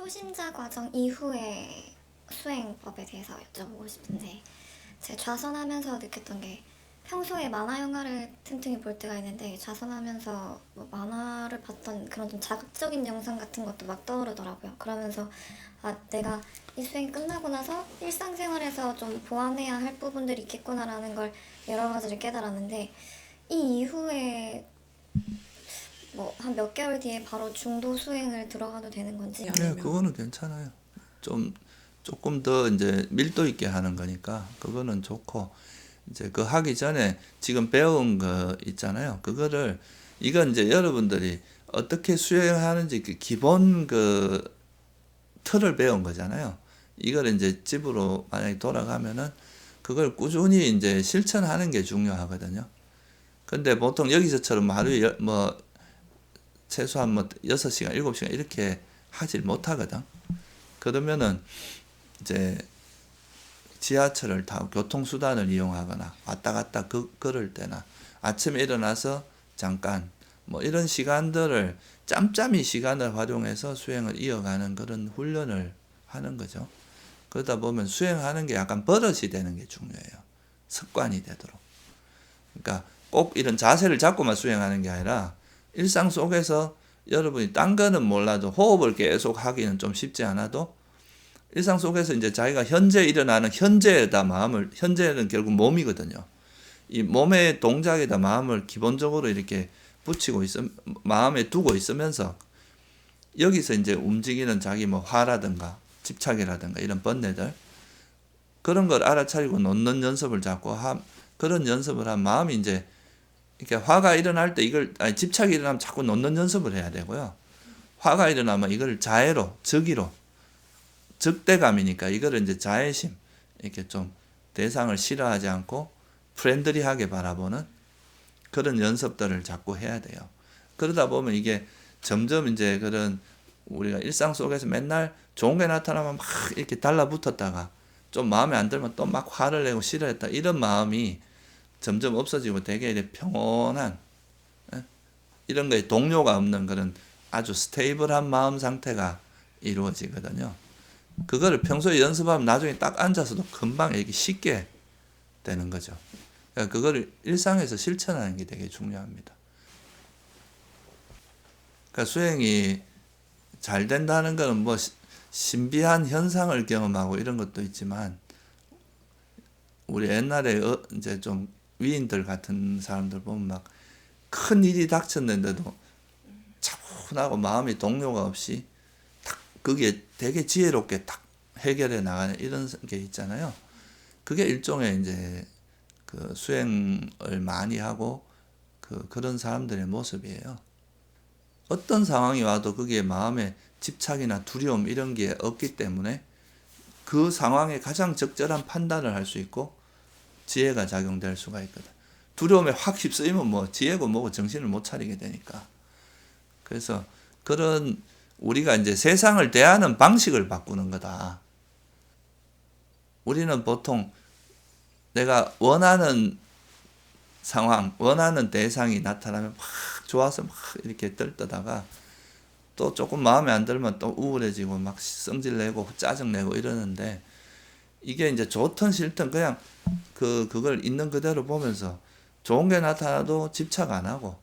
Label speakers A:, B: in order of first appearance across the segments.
A: 초심자 과정 이후의 수행법에 대해서 여쭤보고 싶은데, 제가 좌선하면서 느꼈던 게, 평소에 만화 영화를 틈틈이 볼 때가 있는데 좌선하면서 뭐 만화를 봤던 그런 좀 자극적인 영상 같은 것도 막 떠오르더라고요. 그러면서 내가 이 수행이 끝나고 나서 일상생활에서 좀 보완해야 할 부분들이 있겠구나라는 걸 여러 가지를 깨달았는데, 이 이후에 뭐 한 몇 개월 뒤에 바로 중도 수행을 들어가도 되는 건지.
B: 네, 그거는 괜찮아요. 조금 더 이제 밀도 있게 하는 거니까 그거는 좋고, 이제 그 하기 전에 지금 배운 거 있잖아요. 그거를 이건 이제 여러분들이 어떻게 수행하는지 그 기본 그 틀을 배운 거잖아요. 이걸 이제 집으로 만약에 돌아가면은 그걸 꾸준히 이제 실천하는 게 중요하거든요. 근데 보통 여기서처럼 하루에 뭐 최소한 뭐 6시간, 7시간 이렇게 하질 못하거든. 그러면은 이제 지하철을 타고 교통수단을 이용하거나 왔다 갔다 걸을 때나 아침에 일어나서 잠깐 뭐 이런 시간들을 짬짬이 시간을 활용해서 수행을 이어가는 그런 훈련을 하는 거죠. 그러다 보면 수행하는 게 약간 버릇이 되는 게 중요해요. 습관이 되도록. 그러니까 꼭 이런 자세를 잡고만 수행하는 게 아니라 일상 속에서 여러분이 딴 거는 몰라도 호흡을 계속 하기는 좀 쉽지 않아도 일상 속에서 이제 자기가 현재 일어나는 현재에다 마음을, 현재는 결국 몸이거든요. 이 몸의 동작에다 마음을 기본적으로 이렇게 붙이고 마음에 두고 있으면서 여기서 이제 움직이는 자기 뭐 화라든가 집착이라든가 이런 번뇌들, 그런 걸 알아차리고 놓는 연습을 자꾸 그런 연습을 한 마음이 이제 이렇게 화가 일어날 때 집착이 일어나면 자꾸 놓는 연습을 해야 되고요. 화가 일어나면 이걸 자애로, 즉위로, 적대감이니까 이거를 이제 자애심, 이렇게 좀 대상을 싫어하지 않고 프렌들리하게 바라보는 그런 연습들을 자꾸 해야 돼요. 그러다 보면 이게 점점 이제 그런 우리가 일상 속에서 맨날 좋은 게 나타나면 막 이렇게 달라붙었다가 좀 마음에 안 들면 또 막 화를 내고 싫어했다, 이런 마음이 점점 없어지고 되게 이렇게 평온한, 이런 거에 동요가 없는 그런 아주 스테이블한 마음 상태가 이루어지거든요. 그거를 평소에 연습하면 나중에 딱 앉아서도 금방 이렇게 쉽게 되는 거죠. 그러니까 그거를 일상에서 실천하는 게 되게 중요합니다. 그러니까 수행이 잘 된다는 거는 뭐 신비한 현상을 경험하고 이런 것도 있지만, 우리 옛날에 이제 좀 위인들 같은 사람들 보면 막 큰 일이 닥쳤는데도 차분하고 마음이 동요가 없이 딱 그게 되게 지혜롭게 딱 해결해 나가는 이런 게 있잖아요. 그게 일종의 이제 그 수행을 많이 하고 그런 사람들의 모습이에요. 어떤 상황이 와도 거기에 마음에 집착이나 두려움 이런 게 없기 때문에 그 상황에 가장 적절한 판단을 할 수 있고 지혜가 작용될 수가 있거든. 두려움에 확 휩쓰이면 뭐 지혜고 뭐고 정신을 못 차리게 되니까. 그래서 그런 우리가 이제 세상을 대하는 방식을 바꾸는 거다. 우리는 보통 내가 원하는 상황, 원하는 대상이 나타나면 막 좋아서 막 이렇게 들떠다가 또 조금 마음에 안 들면 또 우울해지고 막 성질내고 짜증내고 이러는데, 이게 이제 좋든 싫든 그냥 그걸 있는 그대로 보면서 좋은 게 나타나도 집착 안 하고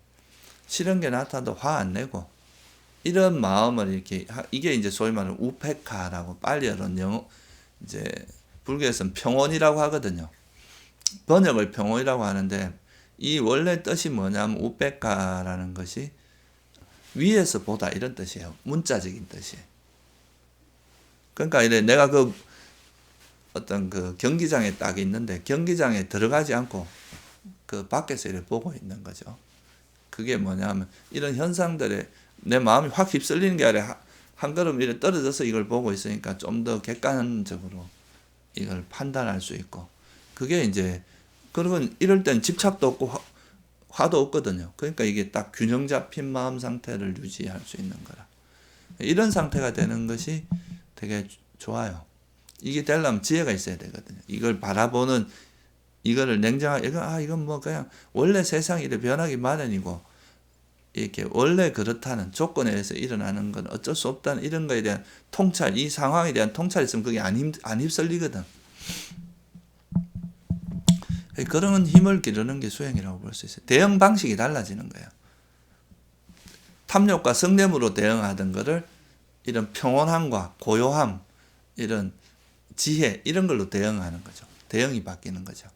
B: 싫은 게 나타나도 화 안 내고 이런 마음을 이렇게 이게 이제 소위 말하는 우페카라고 빨리 여론 영어 이제 불교에서는 평온이라고 하거든요. 번역을 평온이라고 하는데 이 원래 뜻이 뭐냐면 우페카라는 것이 위에서 보다 이런 뜻이에요. 문자적인 뜻이에요. 그러니까 이래 내가 어떤 그 경기장에 딱 있는데 경기장에 들어가지 않고 그 밖에서 이렇게 보고 있는 거죠. 그게 뭐냐면 이런 현상들에 내 마음이 확 휩쓸리는 게 아니라 한 걸음 이렇게 떨어져서 이걸 보고 있으니까 좀 더 객관적으로 이걸 판단할 수 있고, 그게 이제 그러면 이럴 땐 집착도 없고 화도 없거든요. 그러니까 이게 딱 균형 잡힌 마음 상태를 유지할 수 있는 거라. 이런 상태가 되는 것이 되게 좋아요. 이게 되려면 지혜가 있어야 되거든요. 이걸 바라보는, 이거를 냉정하게, 이건 뭐 그냥 원래 세상이 이래 변하기 마련이고 이렇게 원래 그렇다는 조건에 의해서 일어나는 건 어쩔 수 없다는 이런 거에 대한 통찰, 이 상황에 대한 통찰이 있으면 그게 안 휩쓸리거든. 그런 힘을 기르는 게 수행이라고 볼 수 있어요. 대응 방식이 달라지는 거예요. 탐욕과 성냄으로 대응하던 거를 이런 평온함과 고요함, 이런 지혜, 이런 걸로 대응하는 거죠. 대응이 바뀌는 거죠.